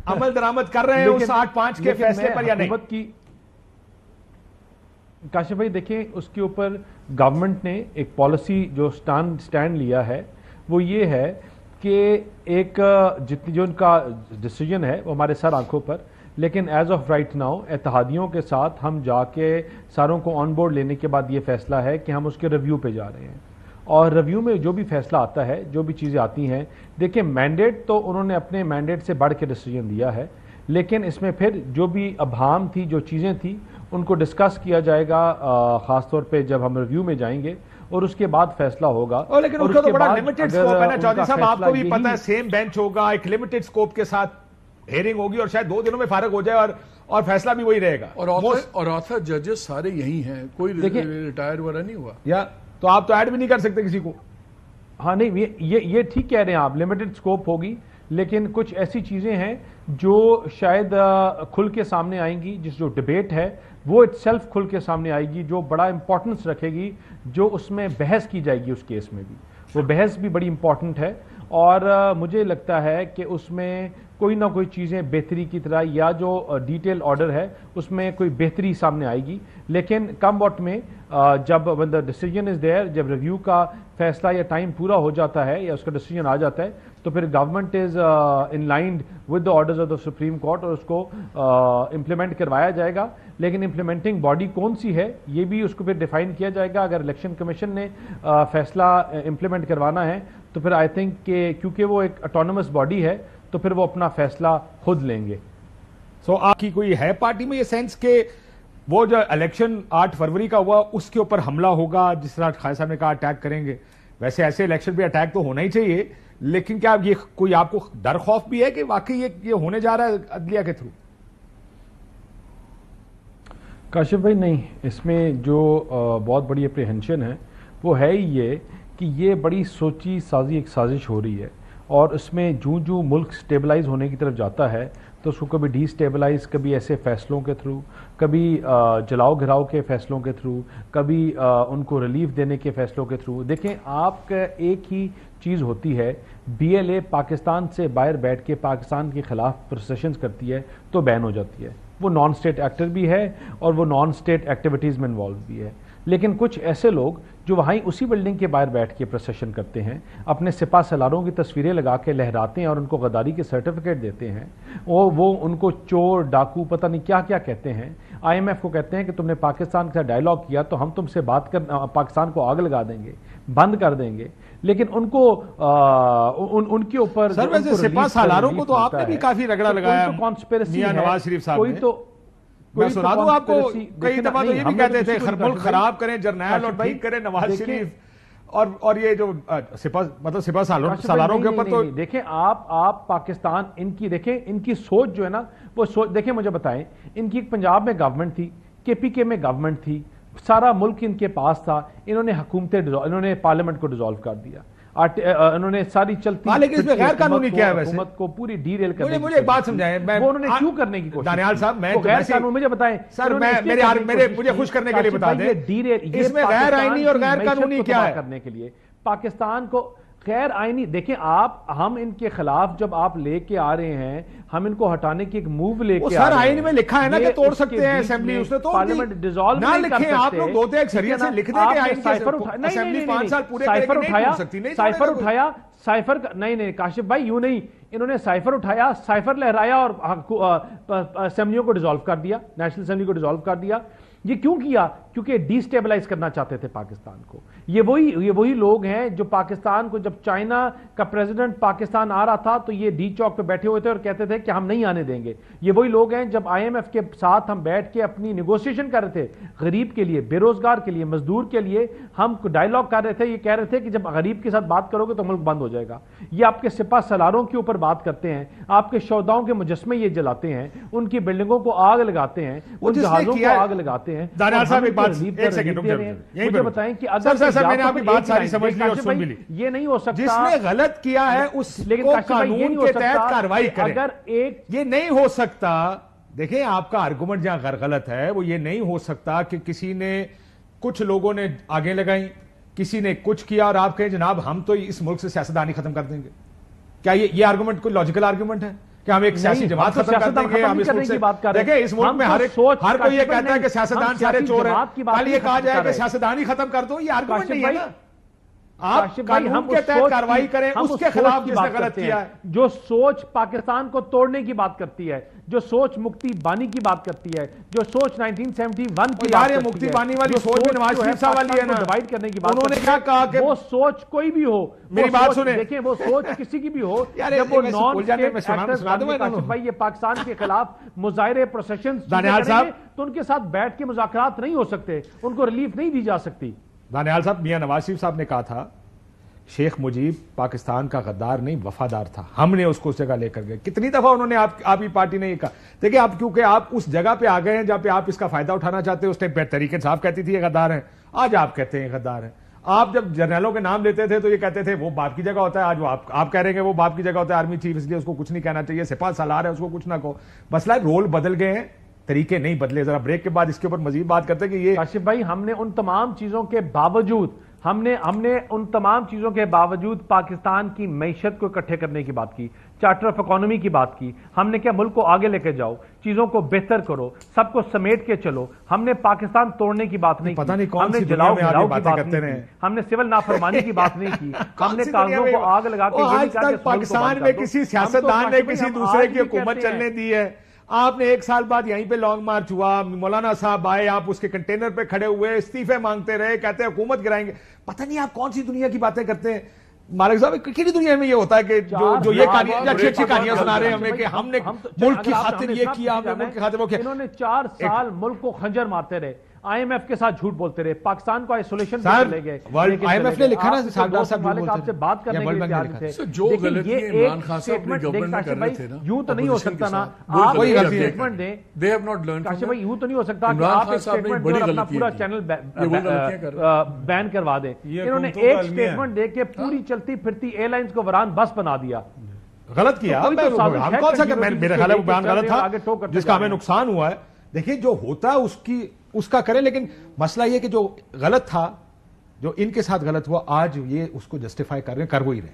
عمل درآمد کر رہے ہیں اس 8-5 کے فیصلے پر یا نہیں؟ کاشف بھائی دیکھیں، اس کے اوپر گورنمنٹ نے ایک پالیسی جو سٹینڈ لیا ہے وہ یہ ہے کہ ایک جتنی جو ان کا ڈیسیجن ہے وہ ہمارے سر آنکھوں پر، لیکن ایز آف رائٹ ناؤ اتحادیوں کے ساتھ ہم جا کے ساروں کو آن بورڈ لینے کے بعد یہ فیصلہ ہے کہ ہم اس کے ریویو پہ جا رہے ہیں، اور ریویو میں جو بھی فیصلہ آتا ہے، جو بھی چیزیں آتی ہیں، دیکھیں مینڈیٹ تو انہوں نے اپنے مینڈیٹ سے بڑھ کے ڈیسیجن دیا ہے، لیکن اس میں پھر جو بھی ابہام تھی، جو چیزیں تھیں، ان کو ڈسکس کیا جائے گا خاص طور پہ جب ہم ریویو میں جائیں گے، اور اس کے بعد فیصلہ ہوگا۔ لیکن اس کا تو بڑا لمیٹڈ سکوپ ہے نا چودھری صاحب، آپ کو بھی پتہ ہے سیم بینچ ہوگا، ایک لمیٹڈ سکوپ کے ساتھ ہیئرنگ ہوگی اور شاید 2 دنوں میں فارغ ہو جائے اور فیصلہ بھی وہی رہے گا، اور آتھر ججز سارے یہی ہیں، کوئی ریٹائر وغیرہ نہیں ہوا، یا تو آپ تو ایڈ بھی نہیں کر سکتے کسی کو۔ ہاں نہیں، یہ ٹھیک کہہ رہے ہیں آپ، لمیٹڈ سکوپ ہوگی، لیکن کچھ ایسی چیزیں ہیں جو شاید کھل کے سامنے آئیں گی، جو ڈیبیٹ ہے وہ اٹ سیلف کھل کے سامنے آئے گی، جو بڑا امپورٹنس رکھے گی، جو اس میں بحث کی جائے گی، اس کیس میں بھی وہ بحث بھی بڑی امپورٹنٹ ہے، اور مجھے لگتا ہے کہ اس میں کوئی نہ کوئی چیزیں بہتری کی طرح، یا جو ڈیٹیل آرڈر ہے اس میں کوئی بہتری سامنے آئے گی، لیکن کم وقت میں جب when the decision is there، جب ریویو کا فیصلہ یا ٹائم پورا ہو جاتا ہے یا اس کا ڈیسیجن آ جاتا ہے، تو پھر government is in line with the orders of the supreme court, اور اس کو امپلیمنٹ کروایا جائے گا، لیکن امپلیمنٹنگ باڈی کون سی ہے یہ بھی اس کو پھر ڈیفائن کیا جائے گا۔ اگر الیکشن کمیشن نے فیصلہ امپلیمنٹ کروانا ہے تو پھر آئی تھنک کہ کیونکہ وہ ایک اٹونومس باڈی ہے تو پھر وہ اپنا فیصلہ خود لیں گے۔ سو آپ کی کوئی ہے پارٹی میں یہ سینس کہ وہ جو الیکشن 8 فروری کا ہوا اس کے اوپر حملہ ہوگا، جس طرح خالد صاحب نے کہا اٹیک کریں گے، ویسے ایسے الیکشن پہ اٹیک تو ہونا ہی چاہیے، لیکن کیا یہ کوئی آپ کو ڈر خوف بھی ہے کہ واقعی یہ ہونے جا رہا ہے عدلیہ کے تھرو؟ کاشف بھائی نہیں، اس میں جو بہت بڑی اپریہنشن ہے وہ ہے ہی یہ کہ یہ بڑی سوچی سازی ایک سازش ہو رہی ہے، اور اس میں جو ملک سٹیبلائز ہونے کی طرف جاتا ہے تو اس کو کبھی ڈی سٹیبلائز، کبھی ایسے فیصلوں کے تھرو، کبھی جلاؤ گھراؤ کے فیصلوں کے تھرو، کبھی ان کو ریلیف دینے کے فیصلوں کے تھرو۔ دیکھیں آپ کا ایک ہی چیز ہوتی ہے، بی ایل اے پاکستان سے باہر بیٹھ کے پاکستان کے خلاف پروسیشنز کرتی ہے تو بین ہو جاتی ہے، وہ نان اسٹیٹ ایکٹر بھی ہے اور وہ نان اسٹیٹ ایکٹیویٹیز میں انوالو بھی ہے، لیکن کچھ ایسے لوگ جو وہیں اسی بلڈنگ کے باہر بیٹھ کے پروسیشن کرتے ہیں، اپنے سپاہ سالاروں کی تصویریں لگا کے لہراتے ہیں اور ان کو غداری کے سرٹیفکیٹ دیتے ہیں، وہ ان کو چور ڈاکو پتہ نہیں کیا کیا کہتے ہیں، آئی ایم ایف کو کہتے ہیں کہ تم نے پاکستان کے ساتھ ڈائیلاگ کیا تو ہم تم سے بات کر پاکستان کو آگ لگا دیں گے، بند کر دیں گے، لیکن ان کو ان کے اوپر سر ویسے سپاہ سالاروں کو تو آپ نے بھی کافی رگڑا لگایا میاں نواز شریف صاحب نے، میں سنا دوں آپ کو کئی دفعہ تو یہ بھی کہتے تھے ملک خراب کریں جرنیل اور ٹھیک کریں نواز شریف، اور یہ جو سپاہ سالاروں کے اوپر تو دیکھیں آپ پاکستان ان کی دیکھیں، ان کی سوچ جو ہے نا وہ سوچ دیکھیں، مجھے بتائیں، ان کی پنجاب میں گورنمنٹ تھی، کے پی کے میں گورنمنٹ تھی، سارا ملک ان کے پاس تھا، انہوں نے انہوں نے پارلیمنٹ کو ڈیزالو کر دیا، انہوں نے ساری چلتی لیکن اس میں غیر قانونی کیا ہے ویسے؟ حکومت کو پوری ڈی ریل کرنے مجھے ایک بات سمجھائیں، وہ انہوں نے کیوں کرنے کی کوشش؟ دانیال صاحب میں غیر قانونی مجھے بتائیں سر، مجھے خوش کرنے کے لیے بتا دیں اس میں غیر آئینی اور غیر قانونی کیا ہے؟ کرنے کے لیے پاکستان کو غیر آئینی، دیکھیں ہم ان کے خلاف جب آپ لے کے آ رہے ہیں، ہم ان کو ہٹانے کی ایک موو لے کے آ رہے ہیں، سر آئین میں لکھا ہے نا کہ توڑ سکتے ہیں اسمبلی، اس نے توڑ دی، پارلیمنٹ ڈیزالو نہ لکھیں آپ لوگ دو ایک شریعت سے لکھ دیں کہ آئین کے اسمبلی 5 سال پورے کرے کہ نہیں توڑ سکتی، سائفر اٹھایا، سائفر نہیں کاشف بھائی یوں نہیں، انہوں نے سائفر اٹھایا، سائفر لہرایا اور اسمبلیوں کو ڈیزالو کر دیا، نیشنل اسمبلی کو ڈیزالو کر دیا۔ یہ کیوں کیا؟ کیونکہ ڈی سٹیبلائز کرنا چاہتے تھے پاکستان کو۔ یہ وہی لوگ ہیں جو پاکستان کو، جب چائنا کا پریزیڈنٹ پاکستان آ رہا تھا تو یہ ڈی چوک پہ بیٹھے ہوئے تھے اور کہتے تھے کہ ہم نہیں آنے دیں گے۔ یہ وہی لوگ ہیں جب آئی ایم ایف کے ساتھ ہم بیٹھ کے اپنی نیگوسیشن کر رہے تھے، غریب کے لیے، بے روزگار کے لیے، مزدور کے لیے ہم ڈائیلاگ کر رہے تھے، یہ کہہ رہے تھے کہ جب غریب کے ساتھ بات کرو گے تو ملک بند ہو جائے گا۔ یہ آپ کے سپاہ سالاروں کے اوپر بات کرتے ہیں، آپ کے شہداؤں کے مجسمے یہ جلاتے ہیں، ان کی بلڈنگوں کو آگ لگاتے ہیں، ان جہازوں کو آگ لگاتے ہیں۔ دانیال صاحب ایک سیکنڈ مجھے بتائیں کہ اگر سر میں نے آپ کی بات ساری سمجھ لی اور سن بھی لی، یہ نہیں ہو سکتا جس نے غلط کیا ہے اس کو قانون کے تحت کارروائی کریں، اگر یہ نہیں ہو سکتا۔ دیکھیں آپ کا آرگومنٹ جہاں غلط ہے وہ یہ نہیں ہو سکتا کہ کسی نے، کچھ لوگوں نے آگے لگائیں، کسی نے کچھ کیا اور آپ کہیں جناب ہم تو اس ملک سے سیاستدانی ختم کر دیں گے۔ کیا یہ آرگومنٹ کوئی لاجیکل آرگومنٹ ہے؟ کہ ہم ایک سیاسی جماعت ختم کر دیں گے. ہم اس ملک سے دیکھیں اس ملک میں ہر کوئی یہ کہتا ہے کہ سیاستدان سارے چور ہیں. کل یہ کہا جائے کہ سیاستدان ہی ختم کر دو, یہ آرگومنٹ نہیں ہے نا. آپ قانون کے تحت کارروائی کریں اس کے خلاف جس نے غلط کیا ہے. جو سوچ پاکستان کو توڑنے کی بات کرتی ہے, جو سوچ مکتی بانی کی بات کرتی ہے, جو سوچ 1971 کی بات کرتی ہے, مکتی بانی والی سوچ میں نواز شریف صاحب والی ہے نا, ڈیوائیڈ کرنے کی بات. انہوں نے کیا کہا کہ وہ سوچ کوئی بھی ہو, میری بات سنیں, دیکھیں وہ سوچ کسی کی بھی ہو, جب وہ نان اسٹیٹ ایکٹرز کاشف بھائی یہ پاکستان کے خلاف مظاہرے پروسیشنز تو ان کے ساتھ بیٹھ کے مذاکرات نہیں ہو سکتے, ان کو ریلیف نہیں دی جا سکتی. دانیال صاحب, میاں نواز شریف صاحب نے کہا تھا شیخ مجیب پاکستان کا غدار نہیں وفادار تھا, ہم نے اس کو اس جگہ لے کر گئے. کتنی دفعہ انہوں نے آپ کی پارٹی نے یہ کہا. دیکھیں آپ کیونکہ آپ اس جگہ پہ آ گئے ہیں جہاں پہ آپ اس کا فائدہ اٹھانا چاہتے ہیں. اس ٹائم تحریک انصاف کہتی تھی یہ غدار ہیں, آج آپ کہتے ہیں غدار ہیں. آپ جب جرنیلوں کے نام لیتے تھے تو یہ کہتے تھے وہ باپ کی جگہ ہوتا ہے, آج وہ آپ کہہ رہے ہیں وہ باپ کی جگہ ہوتا ہے آرمی چیف, اس لیے اس کو کچھ نہیں کہنا چاہیے. سپاہ سالار ہے اس کو کچھ نہ کہو. مسئلہ رول بدل گئے ہیں, طریقے نہیں بدلے. ذرا بریک کے بعد اس کے اوپر مزید بات کرتے ہیں کہ یہ کاشف بھائی ہم نے ان تمام چیزوں کے باوجود ہم نے ان تمام چیزوں کے باوجود پاکستان کی معیشت کو اکٹھے کرنے کی بات کی, چارٹر آف اکانومی کی بات کی. ہم نے کیا ملک کو آگے لے کے جاؤ, چیزوں کو بہتر کرو, سب کو سمیٹ کے چلو. ہم نے پاکستان توڑنے کی بات نہیں کی, ہم نے جلاؤ بھڑاؤ کی بات نہیں کی, ہم نے سول نافرمانی کی بات نہیں کی, ہم نے کاغذوں کو آگ لگا کے آج تک پاکستان میں کسی سیاستدان نے کسی دوسرے کی حکومت چلنے دی ہے. آپ نے 1 سال بعد یہیں پہ لانگ مارچ ہوا, مولانا صاحب آئے, آپ اس کے کنٹینر پہ کھڑے ہوئے, استعفے مانگتے رہے, کہتے ہیں حکومت گرائیں گے. پتہ نہیں آپ کون سی دنیا کی باتیں کرتے ہیں. مالک صاحب کسی دنیا میں یہ ہوتا ہے کہ جو یہ اچھی اچھی کہانیاں سنا رہے ہیں ہمیں کہ ہم نے ملک کی خاطر یہ کیا, ہم نے ملک کی خاطر وہ کیا. انہوں نے 4 سال ملک کو خنجر مارتے رہے, آئی ایم ایف کے ساتھ جھوٹ بولتے رہے, پاکستان کو آئسولیشن میں لے گئے. آئی ایم ایف نے لکھا نا ساگدار صاحب آپ سے بات کرنے کے لیے تیار تھے. جو غلطی عمران خان صاحب نے گورنمنٹ کر رہے تھے نا, یوں تو نہیں ہو سکتا نا آپ ایک اسٹیٹمنٹ دیں. کاشف بھائی یوں تو نہیں ہو سکتا کہ آپ ایک اسٹیٹمنٹ دیں اور اپنا پورا چینل بین کروا دیں. انہوں نے ایک اسٹیٹمنٹ دے کے پوری چلتی پھرتی ایئر لائنس کو وران بس بنا دیا. غلط کیا, ہم کون سا کہ میرے خیال ہے وہ بیان غلط تھا جس کا ہمیں نقصان ہوا ہے. دیکھیں جو ہوتا ہے اس کا کریں, لیکن مسئلہ یہ کہ جو غلط تھا, جو ان کے ساتھ غلط ہوا, آج یہ اس کو جسٹیفائی کر رہے ہیں, کر وہی رہے.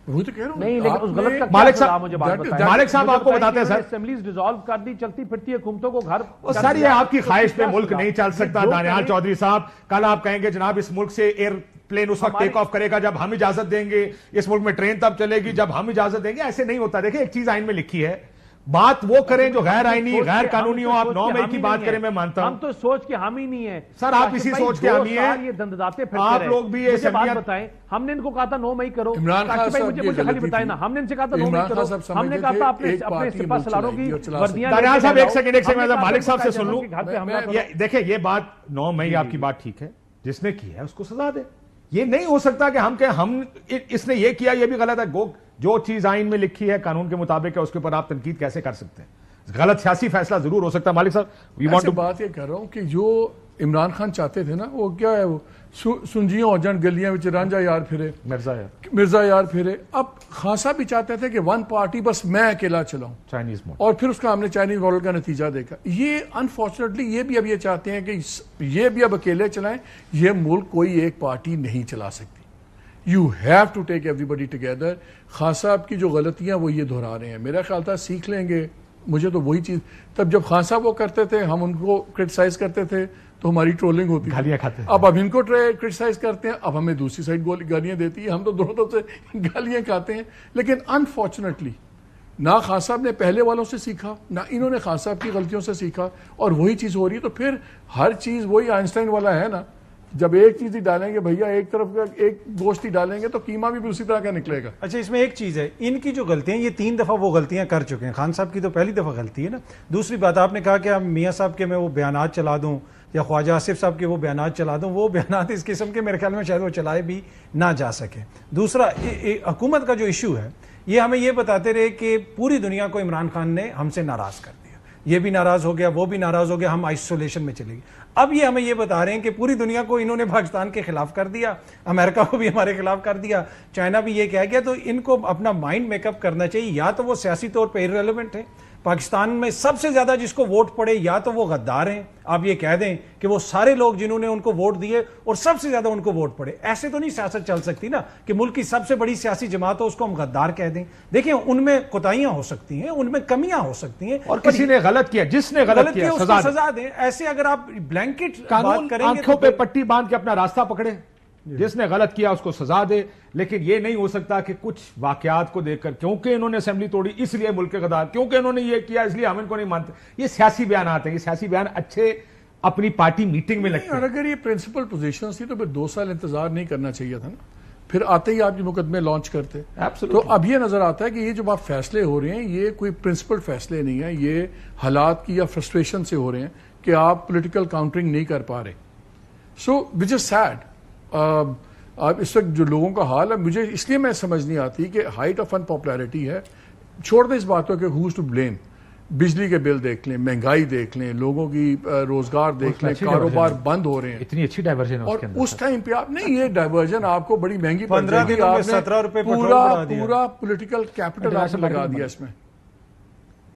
وہی تو کہہ رہا ہوں. نہیں لیکن اس غلط کا مالک صاحب مجھے بات بتائیں. مالک صاحب آپ کو بتاتے ہیں سر, اسمبلیز ڈیزالو کر دی, چلتی پھرتی حکومتوں کو گھر سر یہ آپ کی خواہش پہ ملک نہیں چل سکتا. دانیال چودھری صاحب کل آپ کہیں گے جناب اس ملک سے ایئر پلین اس وقت ٹیک آف کرے گا جب ہم اجازت دیں گے, اس ملک میں ٹرین تب چلے گی جب ہم اجازت دیں گے. ایسے نہیں ہوتا. دیکھیں ایک چیز آئین میں لکھی ہے, بات وہ کریں جو غیر آئینی غیر قانونی ہو. آپ 9 مئی کی بات کریں, میں مانتا ہوں. ہم تو سوچ کے حامی نہیں ہیں سر, آپ اسی سوچ کے حامی ہیں. یہ دنداتے پھرتے آپ لوگ بھی یہ بات بتائیں. ہم نے ان کو کہا تھا 9 مئی کرو. عمران خان صاحب مجھے خالی بتائیں نا, ہم نے ان سے کہا تھا 9 مئی کرو. ہم نے کہا تھا اپنے سپاہ سالاروں کی وردیاں. دانیال صاحب ایک سیکنڈ مالک صاحب سے سن لوں. دیکھیں یہ بات 9 مئی آپ کی بات ٹھیک ہے, جس نے کی ہے اس کو سزا دے. یہ نہیں ہو سکتا کہ ہم اس نے یہ کیا یہ بھی غلط ہے. جو چیز آئین میں لکھی ہے قانون کے مطابق ہے, اس کے اوپر آپ تنقید کیسے کر سکتے ہیں؟ غلط سیاسی فیصلہ ضرور ہو سکتا ہے. مالک صاحب بات یہ کر رہا ہوں کہ جو عمران خان چاہتے تھے نا, وہ کیا ہے, وہ سنجیاں ہو جان گلیاں وچ رانجھا یار پھرے, مرزا یار پھرے. اب خان صاحب بھی چاہتے تھے کہ 1 پارٹی بس میں اکیلا چلاؤں, چائنیز ماڈل, اور پھر اس کا ہم نے چائنیز ماڈل کا نتیجہ دیکھا. یہ انفارچونیٹلی یہ بھی اب یہ چاہتے ہیں کہ یہ بھی اب اکیلے چلائیں. یہ ملک کوئی ایک پارٹی نہیں چلا سکتی. You have to take everybody together. Khan صاحب کی جو غلطیاں وہ یہ دہرا رہے ہیں. میرا خیال تھا سیکھ لیں گے. مجھے تو وہی چیز, تب جب خان صاحب وہ کرتے تھے ہم ان کو کرٹیسائز کرتے تھے تو ہماری ٹرولنگ ہوتی, گالیاں کھاتے. اب ان کو کرٹیسائز کرتے ہیں, اب ہمیں دوسری سائڈ گالیاں دیتی ہے. ہم تو دونوں طرف سے گالیاں کھاتے ہیں. لیکن انفارچونیٹلی نہ خان صاحب نے پہلے والوں سے سیکھا, نہ انہوں نے خان صاحب کی غلطیوں سے سیکھا, اور وہی چیز ہو رہی ہے. تو پھر ہر چیز وہی آئنسٹائن والا ہے نا, جب ایک چیز ہی ڈالیں گے بھیا, ایک طرف کا ایک گوشت ہی ڈالیں گے تو قیمہ بھی اسی طرح کا نکلے گا. اچھا اس میں ایک چیز ہے, ان کی جو غلطیاں, یہ 3 دفعہ وہ غلطیاں کر چکے ہیں. خان صاحب کی تو پہلی دفعہ غلطی ہے نا. دوسری بات آپ نے کہا کہ میاں صاحب کے میں وہ بیانات چلا دوں یا خواجہ آصف صاحب کے وہ بیانات چلا دوں. وہ بیانات اس قسم کے میرے خیال میں شاید وہ چلائے بھی نہ جا سکے. دوسرا حکومت کا جو ایشو ہے, یہ ہمیں یہ بتاتے رہے کہ پوری دنیا کو عمران خان نے ہم سے ناراض کر دیا. یہ بھی ناراض ہو گیا, وہ بھی ناراض ہو گیا, ہم آئسولیشن میں چلے گئے. اب یہ ہمیں یہ بتا رہے ہیں کہ پوری دنیا کو انہوں نے پاکستان کے خلاف کر دیا, امریکہ کو بھی ہمارے خلاف کر دیا, چائنا بھی یہ کہہ گیا. تو ان کو اپنا مائنڈ میک اپ کرنا چاہیے. یا تو وہ سیاسی طور پہ ارریلیونٹ ہے, پاکستان میں سب سے زیادہ جس کو ووٹ پڑے یا تو وہ غدار ہیں، آپ یہ کہہ دیں کہ وہ سارے لوگ جنہوں نے ان کو ووٹ دیے اور سب سے زیادہ ان کو ووٹ پڑے. ایسے تو نہیں سیاست چل سکتی نا کہ ملک کی سب سے بڑی سیاسی جماعت ہو اس کو ہم غدار کہہ دیں. دیکھیں ان میں کوتاہیاں ہو سکتی ہیں، ان میں کمیاں ہو سکتی ہیں، اور کسی نے غلط کیا، جس نے غلط کیا اس کو سزا دیں. ایسے اگر آپ بلینکٹ قانون بات کریں گے آنکھوں پہ پٹی باندھ کے اپنا راستہ پکڑے، جس نے غلط کیا اس کو سزا دے. لیکن یہ نہیں ہو سکتا کہ کچھ واقعات کو دیکھ کر کیونکہ انہوں نے اسمبلی توڑی اس لیے ملک کے غدار، کیونکہ انہوں نے یہ کیا اس لیے ہم ان کو نہیں مانتے. یہ سیاسی بیانات ہیں، یہ سیاسی بیان اچھے اپنی پارٹی میٹنگ میں لگتے اور ہیں. اگر یہ پرنسپل پوزیشن تھی تو پھر 2 سال انتظار نہیں کرنا چاہیے تھا نا، پھر آتے ہی آپ یہ مقدمے لانچ کرتے. تو اب یہ نظر آتا ہے کہ یہ جو آپ فیصلے ہو رہے ہیں یہ کوئی پرنسپل فیصلے نہیں ہیں، یہ حالات کی یا فرسٹریشن سے ہو رہے ہیں کہ آپ پولیٹیکل کاؤنٹرنگ نہیں کر پا رہے. سو وچ از سیڈ. اب اس وقت جو لوگوں کا حال ہے، مجھے اس لیے میں سمجھ نہیں آتی کہ ہائٹ آف انپاپولرٹی ہے. چھوڑ دیں اس باتوں کہ ہوز ٹو بلیم. بجلی کے بل دیکھ لیں، مہنگائی دیکھ لیں، لوگوں کی روزگار دیکھ لیں، کاروبار بند ہو رہے ہیں. اتنی اچھی ڈائیورژن ہے اور اس ٹائم پہ آپ نہیں، یہ ڈائیورژن آپ کو بڑی مہنگی پڑ 15 جائے گی. دنوں میں آپ نے 17 روپے پیٹرول بڑھا دیا. پورا پولیٹیکل کیپٹل آپ نے لگا دیا اس میں.